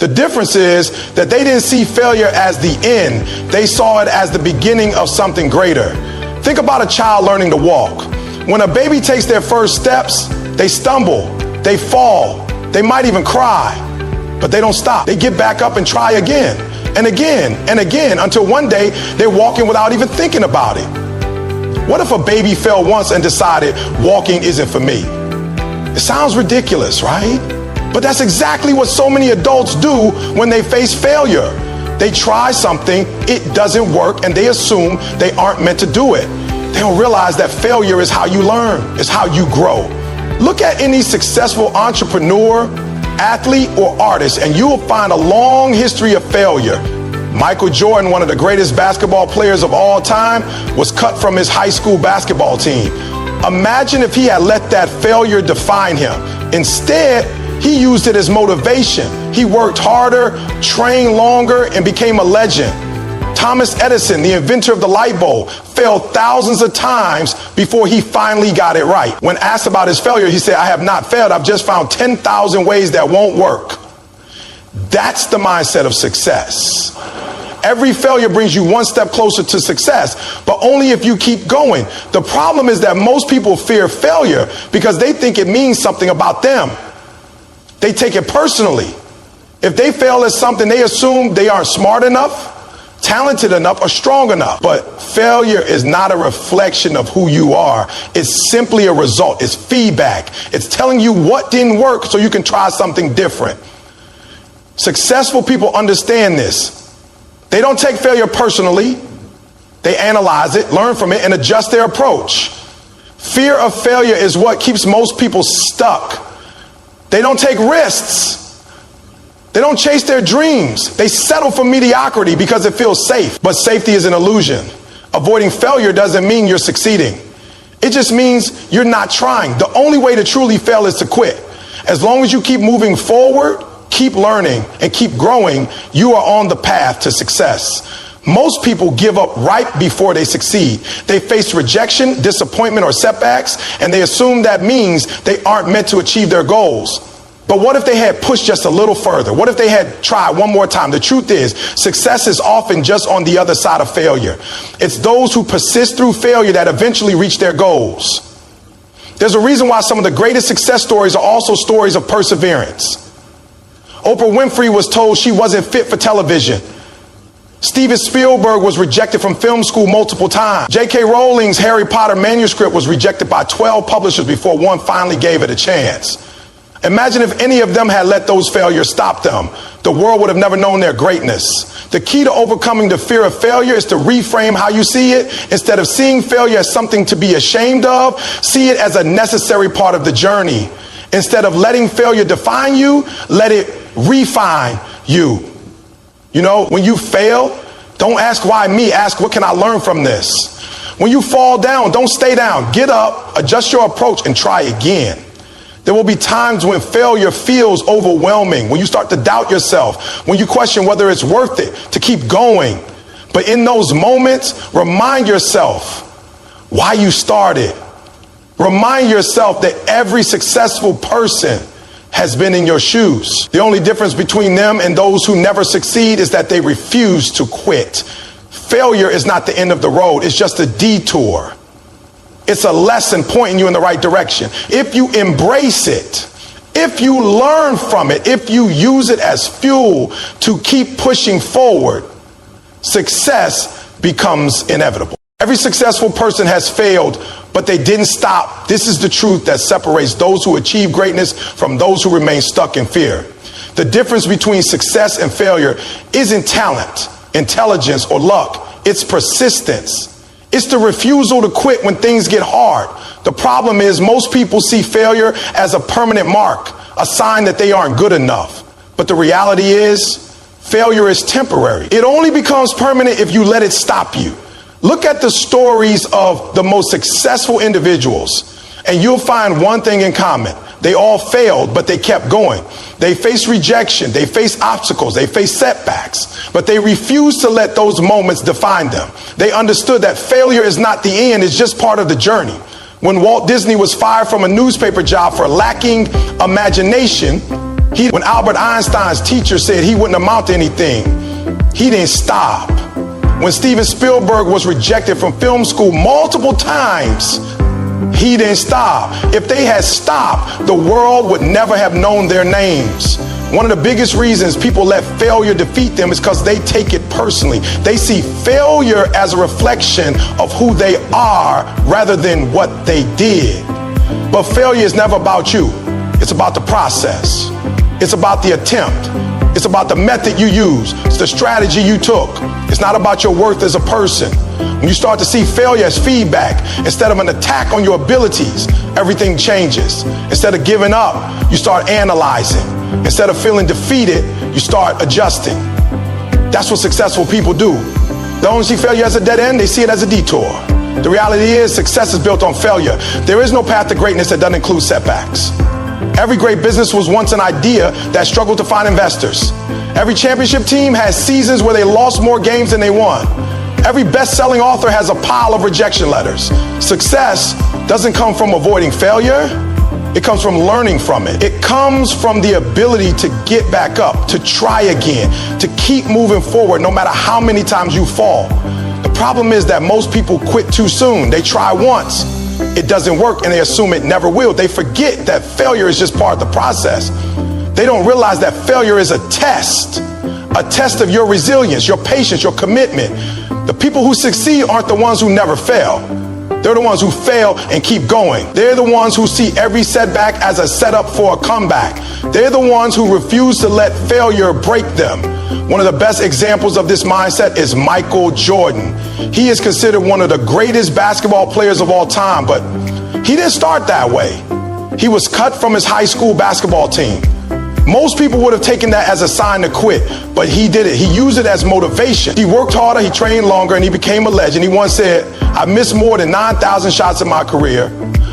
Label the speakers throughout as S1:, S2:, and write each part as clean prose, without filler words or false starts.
S1: The difference is that they didn't see failure as the end. They saw it as the beginning of something greater. Think about a child learning to walk. When a baby takes their first steps, they stumble, they fall, they might even cry, but they don't stop. They get back up and try again and again and again until one day they're walking without even thinking about it. What if a baby fell once and decided walking isn't for me? It sounds ridiculous, right? But that's exactly what so many adults do when they face failure. They try something, it doesn't work, and they assume they aren't meant to do it. They don't realize that failure is how you learn, it's how you grow. Look at any successful entrepreneur, athlete, or artist, and you will find a long history of failure. Michael Jordan, one of the greatest basketball players of all time, was cut from his high school basketball team. Imagine if he had let that failure define him. Instead, he used it as motivation. He worked harder, trained longer, and became a legend. Thomas Edison, the inventor of the light bulb, failed thousands of times before he finally got it right. When asked about his failure, he said, "I have not failed. I've just found 10,000 ways that won't work." That's the mindset of success. Every failure brings you one step closer to success, but only if you keep going. The problem is that most people fear failure because they think it means something about them. They take it personally. If they fail at something, they assume they aren't smart enough, talented enough, or strong enough. But failure is not a reflection of who you are. It's simply a result. It's feedback. It's telling you what didn't work so you can try something different. Successful people understand this. They don't take failure personally. They analyze it, learn from it, and adjust their approach. Fear of failure is what keeps most people stuck. They don't take risks. They don't chase their dreams. They settle for mediocrity because it feels safe. But safety is an illusion. Avoiding failure doesn't mean you're succeeding. It just means you're not trying. The only way to truly fail is to quit. As long as you keep moving forward, keep learning, and keep growing, you are on the path to success. Most people give up right before they succeed. They face rejection, disappointment, or setbacks, and they assume that means they aren't meant to achieve their goals. But what if they had pushed just a little further? What if they had tried one more time? The truth is, success is often just on the other side of failure. It's those who persist through failure that eventually reach their goals. There's a reason why some of the greatest success stories are also stories of perseverance. Oprah Winfrey was told she wasn't fit for television. Steven Spielberg was rejected from film school multiple times. J.K. Rowling's Harry Potter manuscript was rejected by 12 publishers before one finally gave it a chance. Imagine if any of them had let those failures stop them. The world would have never known their greatness. The key to overcoming the fear of failure is to reframe how you see it. Instead of seeing failure as something to be ashamed of, see it as a necessary part of the journey. Instead of letting failure define you, let it refine you. You know, when you fail, don't ask why me, ask what can I learn from this. When you fall down, don't stay down. Get up, adjust your approach, and try again. There will be times when failure feels overwhelming, when you start to doubt yourself, when you question whether it's worth it to keep going. But in those moments, remind yourself why you started. Remind yourself that every successful person has been in your shoes. The only difference between them and those who never succeed is that they refuse to quit. Failure is not the end of the road. It's just a detour. It's a lesson pointing you in the right direction. If you embrace it, if you learn from it, if you use it as fuel to keep pushing forward, success becomes inevitable. Every successful person has failed, but they didn't stop. This is the truth that separates those who achieve greatness from those who remain stuck in fear. The difference between success and failure isn't talent, intelligence, or luck. It's persistence. It's the refusal to quit when things get hard. The problem is most people see failure as a permanent mark, a sign that they aren't good enough. But the reality is, failure is temporary. It only becomes permanent if you let it stop you. Look at the stories of the most successful individuals, and you'll find one thing in common. They all failed, but they kept going. They faced rejection, they faced obstacles, they faced setbacks, but they refused to let those moments define them. They understood that failure is not the end, it's just part of the journey. When Walt Disney was fired from a newspaper job for lacking imagination, When Albert Einstein's teacher said he wouldn't amount to anything, he didn't stop. When Steven Spielberg was rejected from film school multiple times, he didn't stop. If they had stopped, the world would never have known their names. One of the biggest reasons people let failure defeat them is because they take it personally. They see failure as a reflection of who they are rather than what they did. But failure is never about you. It's about the process. It's about the attempt. It's about the method you use. It's the strategy you took. It's not about your worth as a person. When you start to see failure as feedback instead of an attack on your abilities, everything changes. Instead of giving up, you start analyzing. Instead of feeling defeated, you start adjusting. That's what successful people do. They don't see failure as a dead end, they see it as a detour. The reality is success is built on failure. There is no path to greatness that doesn't include setbacks. Every great business was once an idea that struggled to find investors. Every championship team has seasons where they lost more games than they won. Every best-selling author has a pile of rejection letters. Success doesn't come from avoiding failure. It comes from learning from it. It comes from the ability to get back up, to try again, to keep moving forward no matter how many times you fall. The problem is that most people quit too soon. They try once, it doesn't work, and they assume it never will. They forget that failure is just part of the process. They don't realize that failure is a test of your resilience, your patience, your commitment. The people who succeed aren't the ones who never fail. They're the ones who fail and keep going. They're the ones who see every setback as a setup for a comeback. They're the ones who refuse to let failure break them. One of the best examples of this mindset is Michael Jordan. He is considered one of the greatest basketball players of all time, but he didn't start that way. He was cut from his high school basketball team. Most people would have taken that as a sign to quit, but he did it. He used it as motivation. He worked harder, he trained longer, and he became a legend. He once said, "I missed more than 9,000 shots in my career.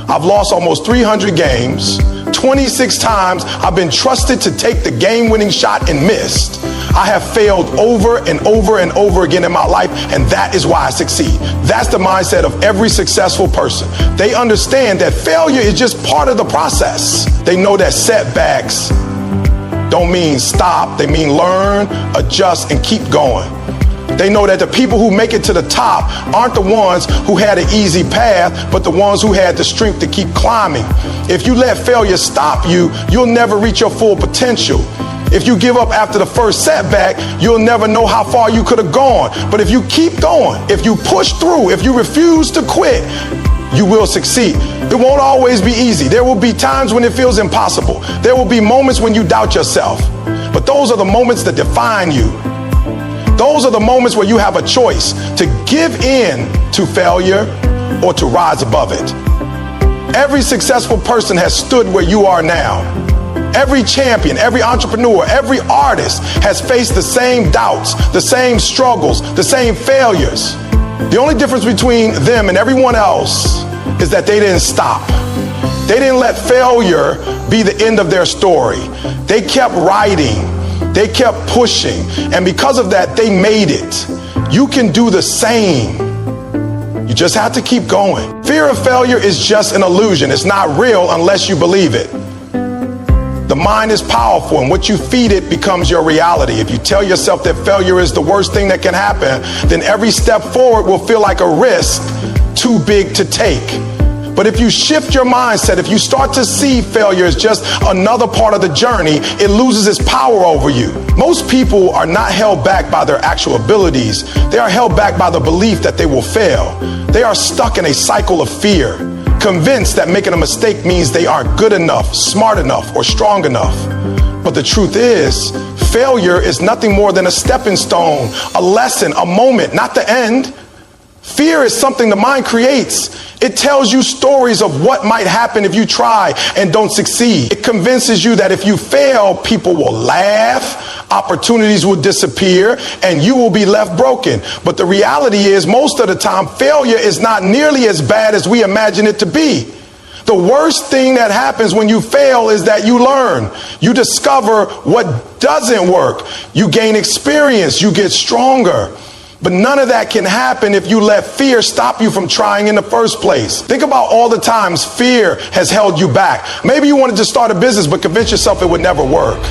S1: I've lost almost 300 games. 26 times I've been trusted to take the game-winning shot and missed. I have failed over and over and over again in my life, and that is why I succeed." That's the mindset of every successful person. They understand that failure is just part of the process. They know that setbacks don't mean stop. They mean learn, adjust, and keep going. They know that the people who make it to the top aren't the ones who had an easy path, but the ones who had the strength to keep climbing. If you let failure stop you, you'll never reach your full potential. If you give up after the first setback, you'll never know how far you could have gone. But if you keep going, if you push through, if you refuse to quit, you will succeed. It won't always be easy. There will be times when it feels impossible. There will be moments when you doubt yourself. But those are the moments that define you. Those are the moments where you have a choice to give in to failure or to rise above it. Every successful person has stood where you are now. Every champion, every entrepreneur, every artist has faced the same doubts, the same struggles, the same failures. The only difference between them and everyone else is that they didn't stop. They didn't let failure be the end of their story. They kept writing. They kept pushing. And because of that, they made it. You can do the same. You just have to keep going. Fear of failure is just an illusion. It's not real unless you believe it. The mind is powerful, and what you feed it becomes your reality. If you tell yourself that failure is the worst thing that can happen, then every step forward will feel like a risk too big to take. But if you shift your mindset, if you start to see failure as just another part of the journey, it loses its power over you. Most people are not held back by their actual abilities. They are held back by the belief that they will fail. They are stuck in a cycle of fear, convinced that making a mistake means they aren't good enough, smart enough, or strong enough. But the truth is, failure is nothing more than a stepping stone, a lesson, a moment, not the end. Fear is something the mind creates. It tells you stories of what might happen if you try and don't succeed. It convinces you that if you fail, people will laugh, opportunities will disappear, and you will be left broken. But the reality is, most of the time, failure is not nearly as bad as we imagine it to be. The worst thing that happens when you fail is that you learn. You discover what doesn't work. You gain experience. You get stronger. But none of that can happen if you let fear stop you from trying in the first place. Think about all the times fear has held you back. Maybe you wanted to start a business but convinced yourself it would never work.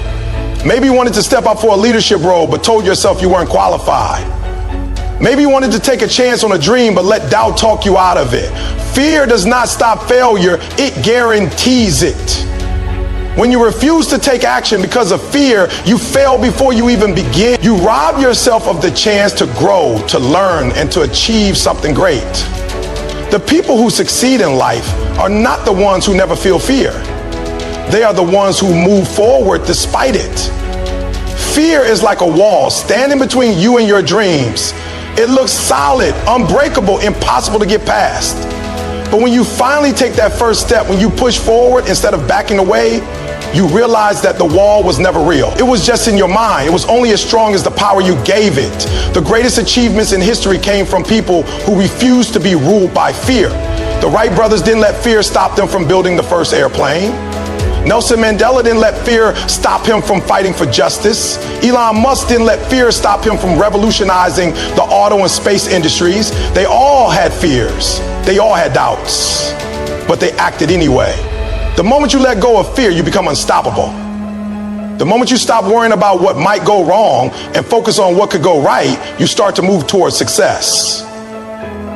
S1: Maybe you wanted to step up for a leadership role but told yourself you weren't qualified. Maybe you wanted to take a chance on a dream but let doubt talk you out of it. Fear does not stop failure, it guarantees it. When you refuse to take action because of fear, you fail before you even begin. You rob yourself of the chance to grow, to learn, and to achieve something great. The people who succeed in life are not the ones who never feel fear. They are the ones who move forward despite it. Fear is like a wall standing between you and your dreams. It looks solid, unbreakable, impossible to get past. But when you finally take that first step, when you push forward instead of backing away, you realize that the wall was never real. It was just in your mind. It was only as strong as the power you gave it. The greatest achievements in history came from people who refused to be ruled by fear. The Wright brothers didn't let fear stop them from building the first airplane. Nelson Mandela didn't let fear stop him from fighting for justice. Elon Musk didn't let fear stop him from revolutionizing the auto and space industries. They all had fears. They all had doubts, but they acted anyway. The moment you let go of fear, you become unstoppable. The moment you stop worrying about what might go wrong and focus on what could go right, you start to move towards success.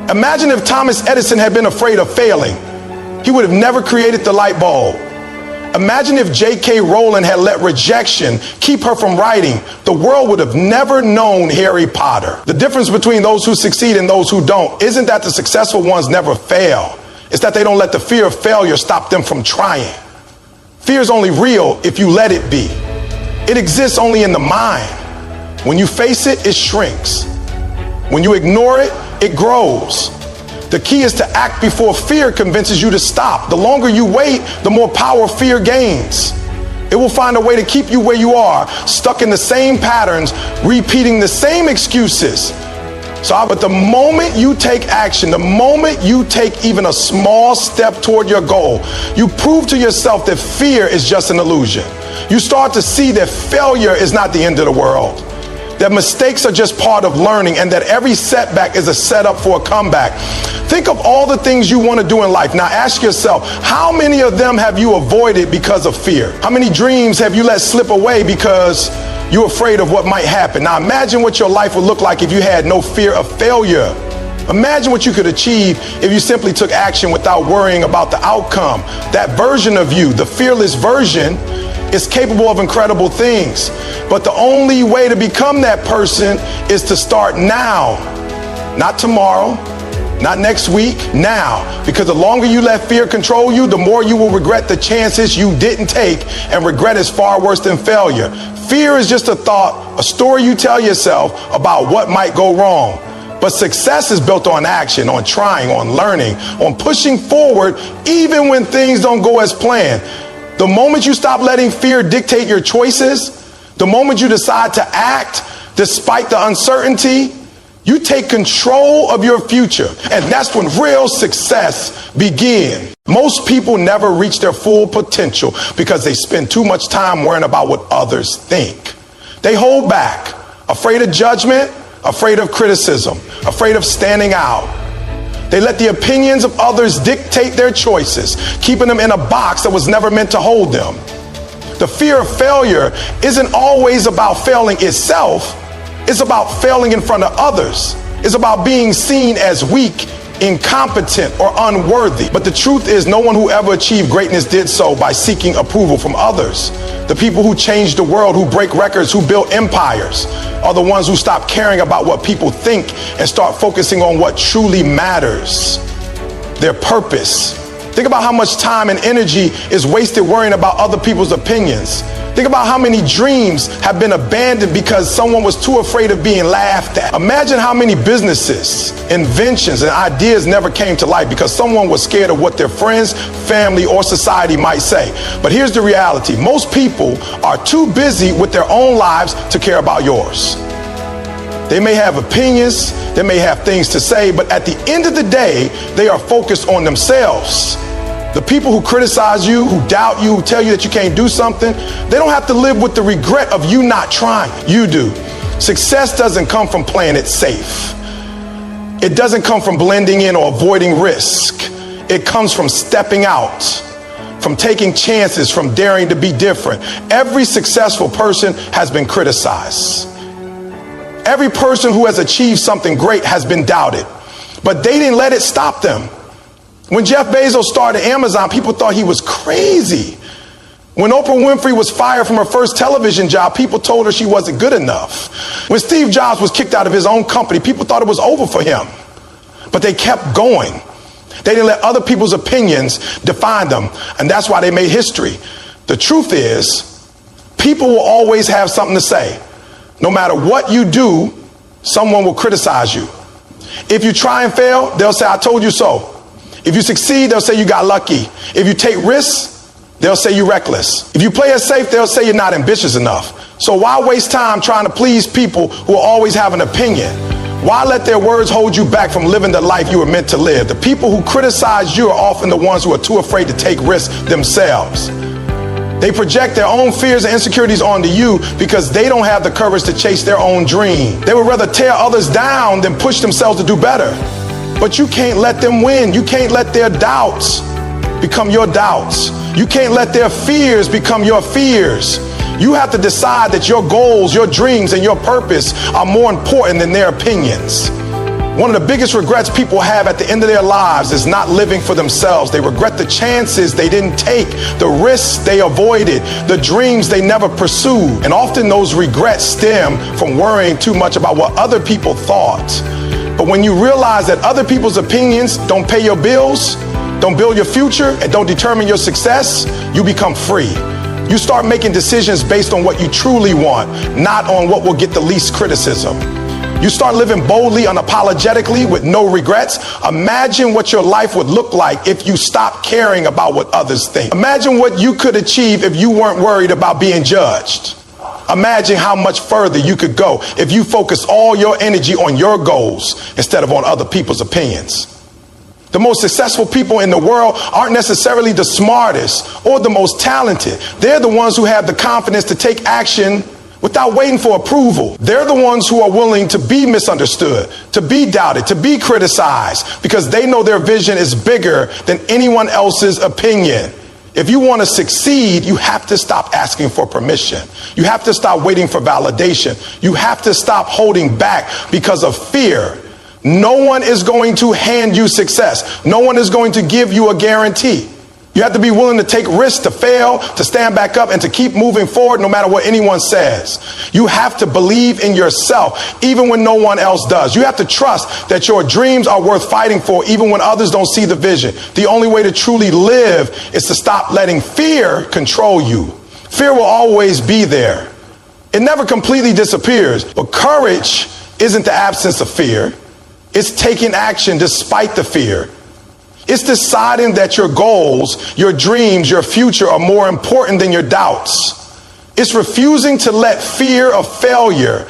S1: Imagine if Thomas Edison had been afraid of failing. He would have never created the light bulb. Imagine if J.K. Rowling had let rejection keep her from writing. The world would have never known Harry Potter. The difference between those who succeed and those who don't isn't that the successful ones never fail. It's that they don't let the fear of failure stop them from trying. Fear is only real if you let it be. It exists only in the mind. When you face it, it shrinks. When you ignore it, it grows. The key is to act before fear convinces you to stop. The longer you wait, the more power fear gains. It will find a way to keep you where you are, stuck in the same patterns, repeating the same excuses. But the moment you take action, the moment you take even a small step toward your goal, you prove to yourself that fear is just an illusion. You start to see that failure is not the end of the world, that mistakes are just part of learning, and that every setback is a setup for a comeback. Think of all the things you want to do in life. Now ask yourself, how many of them have you avoided because of fear? How many dreams have you let slip away because you're afraid of what might happen? Now imagine what your life would look like if you had no fear of failure. Imagine what you could achieve if you simply took action without worrying about the outcome. That version of you, the fearless version, is capable of incredible things. But the only way to become that person is to start now. Not tomorrow, not next week, now. Because the longer you let fear control you, the more you will regret the chances you didn't take, and regret is far worse than failure. Fear is just a thought, a story you tell yourself about what might go wrong. But success is built on action, on trying, on learning, on pushing forward, even when things don't go as planned. The moment you stop letting fear dictate your choices, the moment you decide to act despite the uncertainty, you take control of your future. And that's when real success begins. Most people never reach their full potential because they spend too much time worrying about what others think. They hold back, afraid of judgment, afraid of criticism, afraid of standing out. They let the opinions of others dictate their choices, keeping them in a box that was never meant to hold them. The fear of failure isn't always about failing itself. It's about failing in front of others. It's about being seen as weak, incompetent, or unworthy. But the truth is, no one who ever achieved greatness did so by seeking approval from others. The people who change the world, who break records, who build empires, are the ones who stop caring about what people think and start focusing on what truly matters, their purpose. Think about how much time and energy is wasted worrying about other people's opinions. Think about how many dreams have been abandoned because someone was too afraid of being laughed at. Imagine how many businesses, inventions, and ideas never came to life because someone was scared of what their friends, family, or society might say. But here's the reality. Most people are too busy with their own lives to care about yours. They may have opinions, they may have things to say, but at the end of the day, they are focused on themselves. The people who criticize you, who doubt you, who tell you that you can't do something, they don't have to live with the regret of you not trying. You do. Success doesn't come from playing it safe. It doesn't come from blending in or avoiding risk. It comes from stepping out, from taking chances, from daring to be different. Every successful person has been criticized. Every person who has achieved something great has been doubted, but they didn't let it stop them. When Jeff Bezos started Amazon, people thought he was crazy. When Oprah Winfrey was fired from her first television job, people told her she wasn't good enough. When Steve Jobs was kicked out of his own company, people thought it was over for him. But they kept going. They didn't let other people's opinions define them. And that's why they made history. The truth is, people will always have something to say. No matter what you do, someone will criticize you. If you try and fail, they'll say, I told you so. If you succeed, they'll say you got lucky. If you take risks, they'll say you're reckless. If you play it safe, they'll say you're not ambitious enough. So why waste time trying to please people who will always have an opinion? Why let their words hold you back from living the life you were meant to live? The people who criticize you are often the ones who are too afraid to take risks themselves. They project their own fears and insecurities onto you because they don't have the courage to chase their own dream. They would rather tear others down than push themselves to do better. But you can't let them win. You can't let their doubts become your doubts. You can't let their fears become your fears. You have to decide that your goals, your dreams, and your purpose are more important than their opinions. One of the biggest regrets people have at the end of their lives is not living for themselves. They regret the chances they didn't take, the risks they avoided, the dreams they never pursued. And often those regrets stem from worrying too much about what other people thought. But when you realize that other people's opinions don't pay your bills, don't build your future, and don't determine your success, you become free. You start making decisions based on what you truly want, not on what will get the least criticism. You start living boldly, unapologetically, with no regrets. Imagine what your life would look like if you stopped caring about what others think. Imagine what you could achieve if you weren't worried about being judged. Imagine how much further you could go if you focus all your energy on your goals instead of on other people's opinions. The most successful people in the world aren't necessarily the smartest or the most talented. They're the ones who have the confidence to take action without waiting for approval. They're the ones who are willing to be misunderstood, to be doubted, to be criticized, because they know their vision is bigger than anyone else's opinion. If you want to succeed, you have to stop asking for permission. You have to stop waiting for validation. You have to stop holding back because of fear. No one is going to hand you success. No one is going to give you a guarantee. You have to be willing to take risks, to fail, to stand back up, and to keep moving forward no matter what anyone says. You have to believe in yourself even when no one else does. You have to trust that your dreams are worth fighting for even when others don't see the vision. The only way to truly live is to stop letting fear control you. Fear will always be there. It never completely disappears, but courage isn't the absence of fear. It's taking action despite the fear. It's deciding that your goals, your dreams, your future are more important than your doubts. It's refusing to let fear of failure,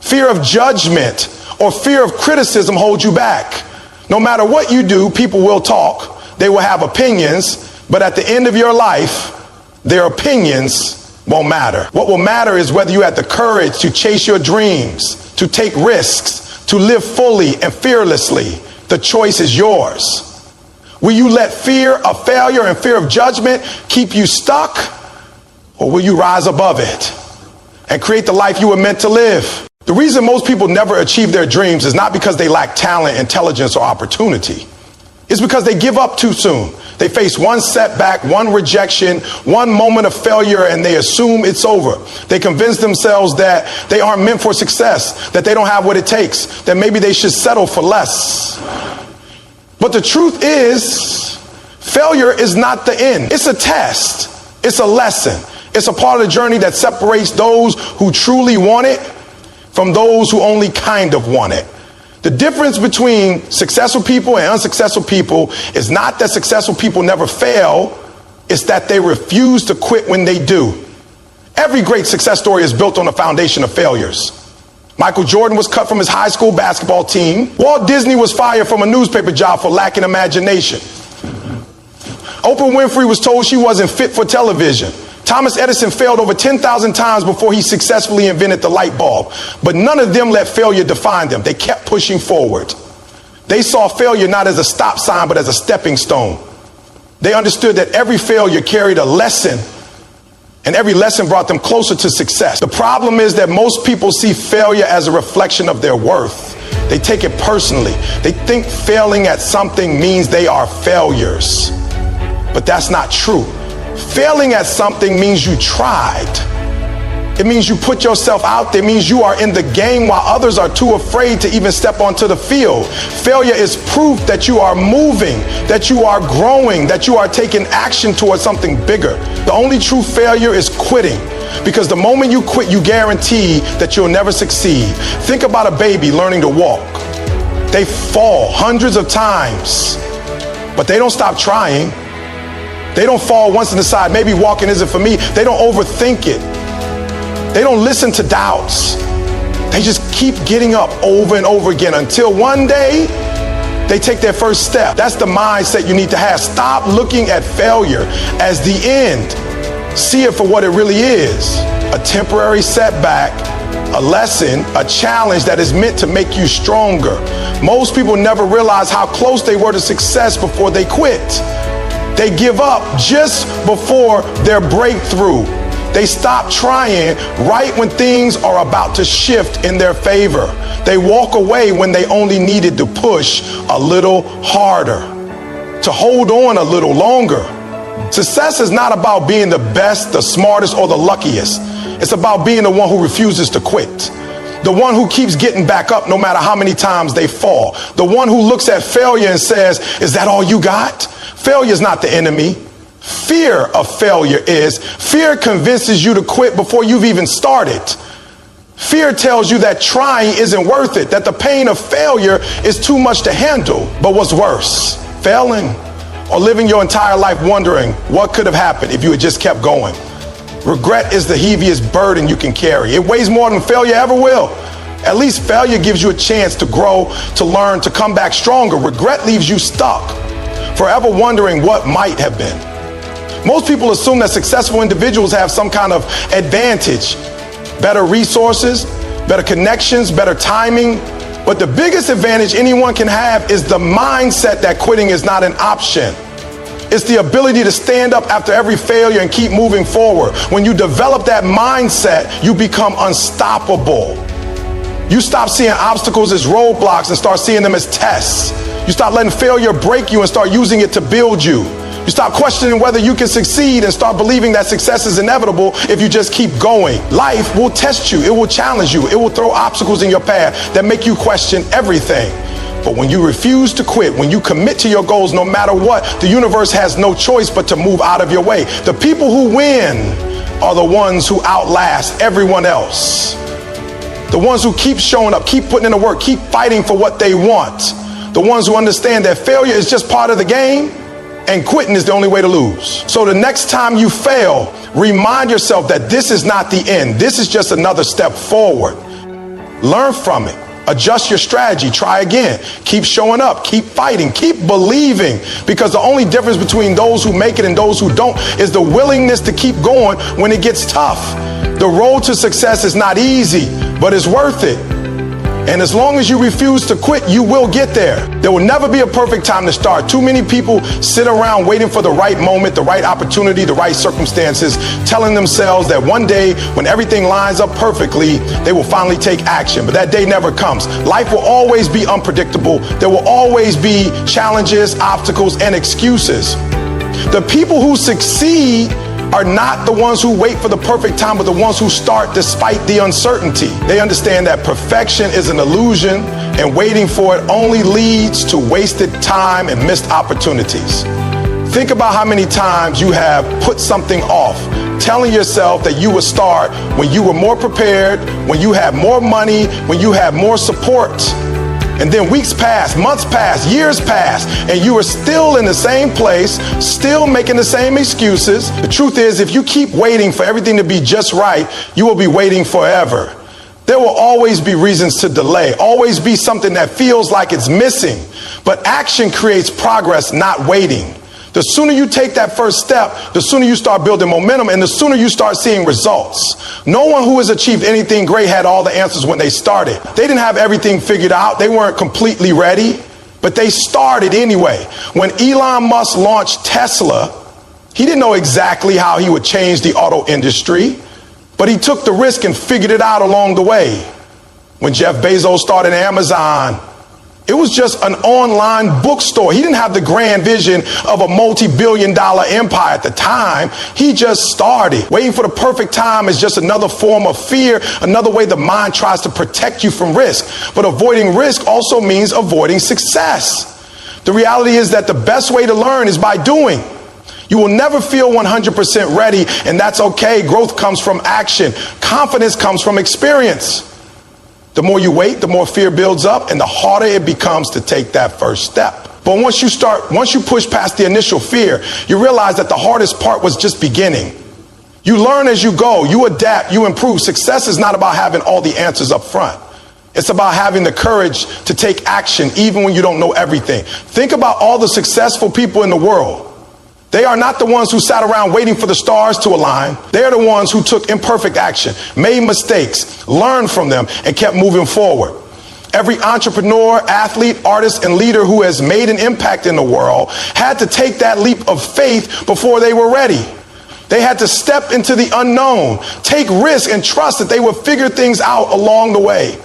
S1: fear of judgment, or fear of criticism hold you back. No matter what you do, people will talk. They will have opinions, but at the end of your life, their opinions won't matter. What will matter is whether you have the courage to chase your dreams, to take risks, to live fully and fearlessly. The choice is yours. Will you let fear of failure and fear of judgment keep you stuck, or will you rise above it and create the life you were meant to live? The reason most people never achieve their dreams is not because they lack talent, intelligence, or opportunity. It's because they give up too soon. They face one setback, one rejection, one moment of failure, and they assume it's over. They convince themselves that they aren't meant for success, that they don't have what it takes, that maybe they should settle for less. But the truth is, failure is not the end. It's a test. It's a lesson. It's a part of the journey that separates those who truly want it from those who only kind of want it. The difference between successful people and unsuccessful people is not that successful people never fail, it's that they refuse to quit when they do. Every great success story is built on a foundation of failures. Michael Jordan was cut from his high school basketball team. Walt Disney was fired from a newspaper job for lacking imagination. Oprah Winfrey was told she wasn't fit for television. Thomas Edison failed over 10,000 times before he successfully invented the light bulb. But none of them let failure define them. They kept pushing forward. They saw failure not as a stop sign, but as a stepping stone. They understood that every failure carried a lesson, and every lesson brought them closer to success. The problem is that most people see failure as a reflection of their worth. They take it personally. They think failing at something means they are failures. But that's not true. Failing at something means you tried. It means you put yourself out there. It means you are in the game while others are too afraid to even step onto the field. Failure is proof that you are moving, that you are growing, that you are taking action towards something bigger. The only true failure is quitting, because the moment you quit, you guarantee that you'll never succeed. Think about a baby learning to walk. They fall hundreds of times, but they don't stop trying. They don't fall once and decide, maybe walking isn't for me. They don't overthink it. They don't listen to doubts. They just keep getting up over and over again until one day they take their first step. That's the mindset you need to have. Stop looking at failure as the end. See it for what it really is. A temporary setback, a lesson, a challenge that is meant to make you stronger. Most people never realize how close they were to success before they quit. They give up just before their breakthrough. They stop trying right when things are about to shift in their favor. They walk away when they only needed to push a little harder, to hold on a little longer. Success is not about being the best, the smartest, or the luckiest. It's about being the one who refuses to quit. The one who keeps getting back up no matter how many times they fall. The one who looks at failure and says, "Is that all you got?" Failure is not the enemy. Fear of failure is. Fear convinces you to quit before you've even started. Fear tells you that trying isn't worth it, that the pain of failure is too much to handle. But what's worse, failing or living your entire life wondering what could have happened if you had just kept going? Regret is the heaviest burden you can carry. It weighs more than failure ever will. At least failure gives you a chance to grow, to learn, to come back stronger. Regret leaves you stuck, forever wondering what might have been. Most people assume that successful individuals have some kind of advantage, better resources, better connections, better timing. But the biggest advantage anyone can have is the mindset that quitting is not an option. It's the ability to stand up after every failure and keep moving forward. When you develop that mindset, you become unstoppable. You stop seeing obstacles as roadblocks and start seeing them as tests. You stop letting failure break you and start using it to build you. You stop questioning whether you can succeed and start believing that success is inevitable if you just keep going. Life will test you. It will challenge you. It will throw obstacles in your path that make you question everything. But when you refuse to quit, when you commit to your goals, no matter what, the universe has no choice but to move out of your way. The people who win are the ones who outlast everyone else. The ones who keep showing up, keep putting in the work, keep fighting for what they want. The ones who understand that failure is just part of the game and quitting is the only way to lose. So the next time you fail, remind yourself that this is not the end. This is just another step forward. Learn from it. Adjust your strategy. Try again. Keep showing up. Keep fighting. Keep believing. Because the only difference between those who make it and those who don't is the willingness to keep going when it gets tough. The road to success is not easy, but it's worth it. And as long as you refuse to quit, you will get there. There will never be a perfect time to start. Too many people sit around waiting for the right moment, the right opportunity, the right circumstances, telling themselves that one day when everything lines up perfectly, they will finally take action. But that day never comes. Life will always be unpredictable. There will always be challenges, obstacles, and excuses. The people who succeed are not the ones who wait for the perfect time, but the ones who start despite the uncertainty. They understand that perfection is an illusion and waiting for it only leads to wasted time and missed opportunities. Think about how many times you have put something off, telling yourself that you would start when you were more prepared, when you had more money, when you had more support. And then weeks pass, months pass, years pass, and you are still in the same place, still making the same excuses. The truth is, if you keep waiting for everything to be just right, you will be waiting forever. There will always be reasons to delay, always be something that feels like it's missing. But action creates progress, not waiting. The sooner you take that first step, the sooner you start building momentum, and the sooner you start seeing results. No one who has achieved anything great had all the answers when they started. They didn't have everything figured out. They weren't completely ready, but they started anyway. When Elon Musk launched Tesla, he didn't know exactly how he would change the auto industry, but he took the risk and figured it out along the way. When Jeff Bezos started Amazon, it was just an online bookstore. He didn't have the grand vision of a multi-billion-dollar empire at the time. He just started. Waiting for the perfect time is just another form of fear, another way the mind tries to protect you from risk. But avoiding risk also means avoiding success. The reality is that the best way to learn is by doing. You will never feel 100% ready, and that's okay. Growth comes from action. Confidence comes from experience. The more you wait, the more fear builds up, and the harder it becomes to take that first step. But once you push past the initial fear, you realize that the hardest part was just beginning. You learn as you go, you adapt, you improve. Success is not about having all the answers up front. It's about having the courage to take action even when you don't know everything. Think about all the successful people in the world. They are not the ones who sat around waiting for the stars to align. They are the ones who took imperfect action, made mistakes, learned from them, and kept moving forward. Every entrepreneur, athlete, artist, and leader who has made an impact in the world had to take that leap of faith before they were ready. They had to step into the unknown, take risks, and trust that they would figure things out along the way.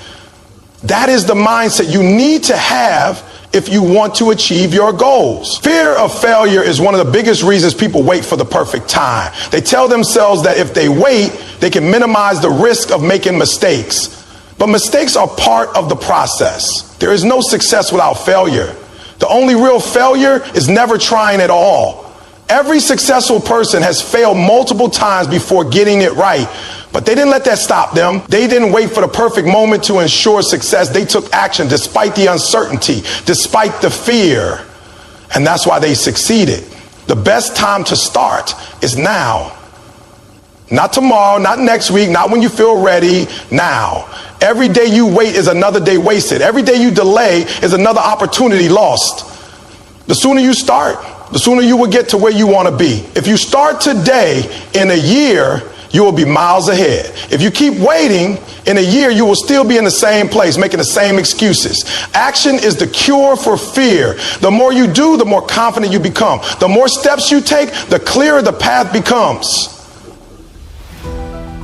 S1: That is the mindset you need to have if you want to achieve your goals. Fear of failure is one of the biggest reasons people wait for the perfect time. They tell themselves that if they wait, they can minimize the risk of making mistakes. But mistakes are part of the process. There is no success without failure. The only real failure is never trying at all. Every successful person has failed multiple times before getting it right. But they didn't let that stop them. They didn't wait for the perfect moment to ensure success. They took action despite the uncertainty, despite the fear. And that's why they succeeded. The best time to start is now. Not tomorrow, not next week, not when you feel ready, now. Every day you wait is another day wasted. Every day you delay is another opportunity lost. The sooner you start, the sooner you will get to where you want to be. If you start today, in a year, you will be miles ahead. If you keep waiting, in a year, you will still be in the same place, making the same excuses. Action is the cure for fear. The more you do, the more confident you become. The more steps you take, the clearer the path becomes.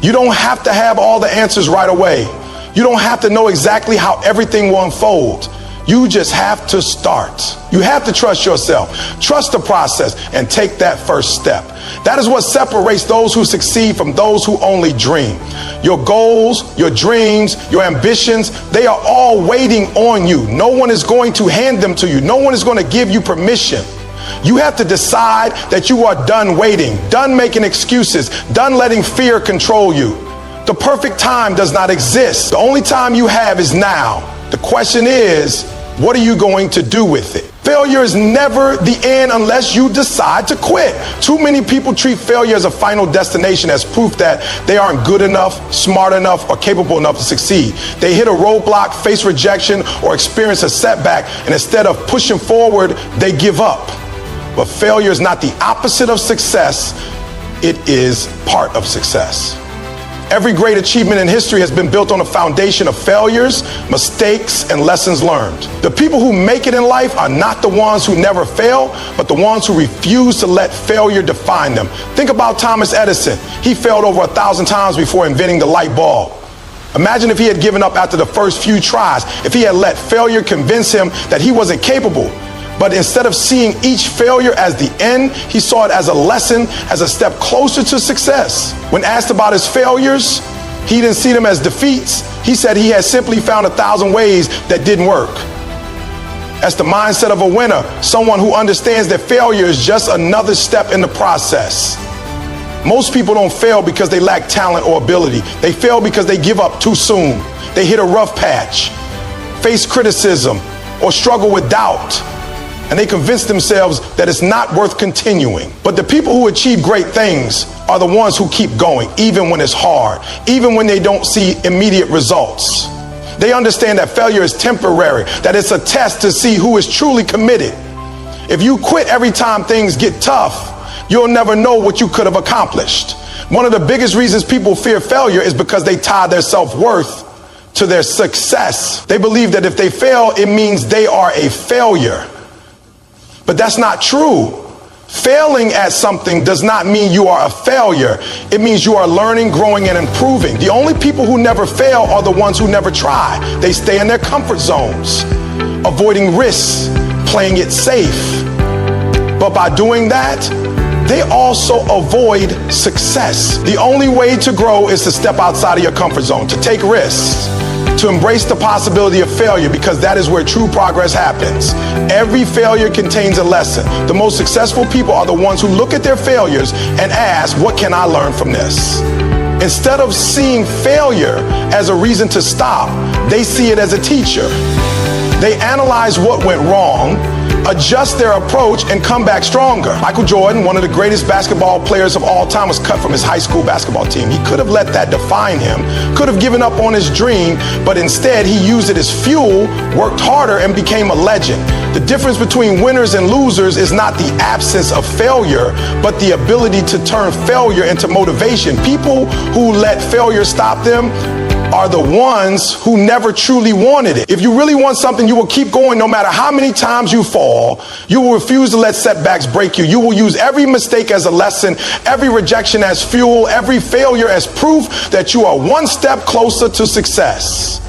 S1: You don't have to have all the answers right away. You don't have to know exactly how everything will unfold. You just have to start. You have to trust yourself, trust the process, and take that first step. That is what separates those who succeed from those who only dream. Your goals, your dreams, your ambitions, they are all waiting on you. No one is going to hand them to you. No one is going to give you permission. You have to decide that you are done waiting, done making excuses, done letting fear control you. The perfect time does not exist. The only time you have is now. The question is, what are you going to do with it? Failure is never the end unless you decide to quit. Too many people treat failure as a final destination, as proof that they aren't good enough, smart enough, or capable enough to succeed. They hit a roadblock, face rejection, or experience a setback, and instead of pushing forward, they give up. But failure is not the opposite of success. It is part of success. Every great achievement in history has been built on a foundation of failures, mistakes, and lessons learned. The people who make it in life are not the ones who never fail, but the ones who refuse to let failure define them. Think about Thomas Edison. He failed over 1,000 times before inventing the light bulb. Imagine if he had given up after the first few tries, if he had let failure convince him that he wasn't capable. But instead of seeing each failure as the end, he saw it as a lesson, as a step closer to success. When asked about his failures, he didn't see them as defeats. He said he had simply found 1,000 ways that didn't work. That's the mindset of a winner, someone who understands that failure is just another step in the process. Most people don't fail because they lack talent or ability. They fail because they give up too soon. They hit a rough patch, face criticism, or struggle with doubt. And they convince themselves that it's not worth continuing. But the people who achieve great things are the ones who keep going, even when it's hard, even when they don't see immediate results. They understand that failure is temporary, that it's a test to see who is truly committed. If you quit every time things get tough, you'll never know what you could have accomplished. One of the biggest reasons people fear failure is because they tie their self-worth to their success. They believe that if they fail, it means they are a failure. But that's not true. Failing at something does not mean you are a failure. It means you are learning, growing, and improving. The only people who never fail are the ones who never try. They stay in their comfort zones, avoiding risks, playing it safe. But by doing that, they also avoid success. The only way to grow is to step outside of your comfort zone, to take risks, to embrace the possibility of failure, because that is where true progress happens. Every failure contains a lesson. The most successful people are the ones who look at their failures and ask, what can I learn from this? Instead of seeing failure as a reason to stop, they see it as a teacher. They analyze what went wrong, adjust their approach, and come back stronger. Michael Jordan, one of the greatest basketball players of all time, was cut from his high school basketball team. He could have let that define him, could have given up on his dream, but instead he used it as fuel, worked harder, and became a legend. The difference between winners and losers is not the absence of failure, but the ability to turn failure into motivation. People who let failure stop them are the ones who never truly wanted it. If you really want something, you will keep going no matter how many times you fall. You will refuse to let setbacks break you. You will use every mistake as a lesson, every rejection as fuel, every failure as proof that you are one step closer to success.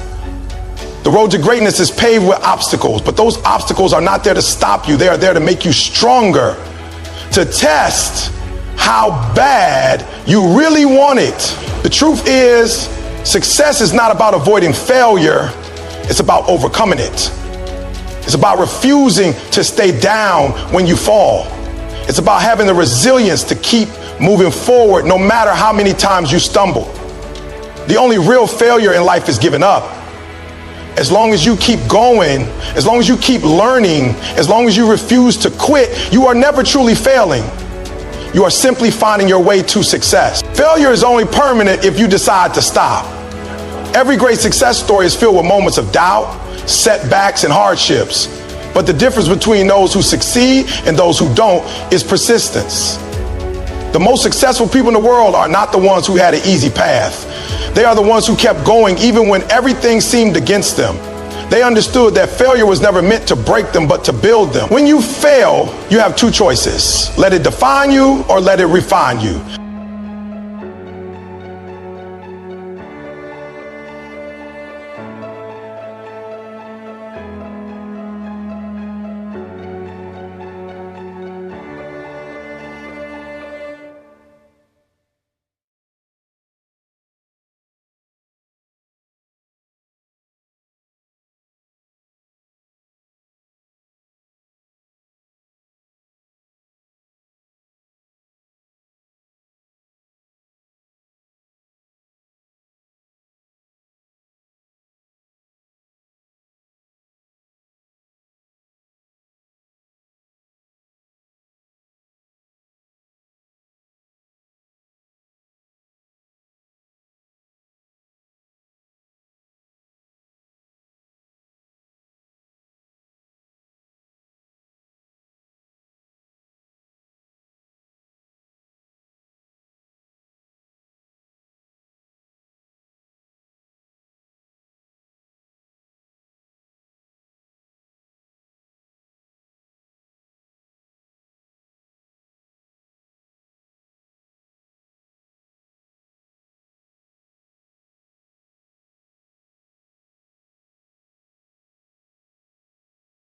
S1: The road to greatness is paved with obstacles, but those obstacles are not there to stop you. They are there to make you stronger, to test how bad you really want it. The truth is, success is not about avoiding failure, it's about overcoming it. It's about refusing to stay down when you fall. It's about having the resilience to keep moving forward no matter how many times you stumble. The only real failure in life is giving up. As long as you keep going, as long as you keep learning, as long as you refuse to quit, you are never truly failing. You are simply finding your way to success. Failure is only permanent if you decide to stop. Every great success story is filled with moments of doubt, setbacks, and hardships. But the difference between those who succeed and those who don't is persistence. The most successful people in the world are not the ones who had an easy path. They are the ones who kept going even when everything seemed against them. They understood that failure was never meant to break them, but to build them. When you fail, you have two choices. Let it define you or let it refine you.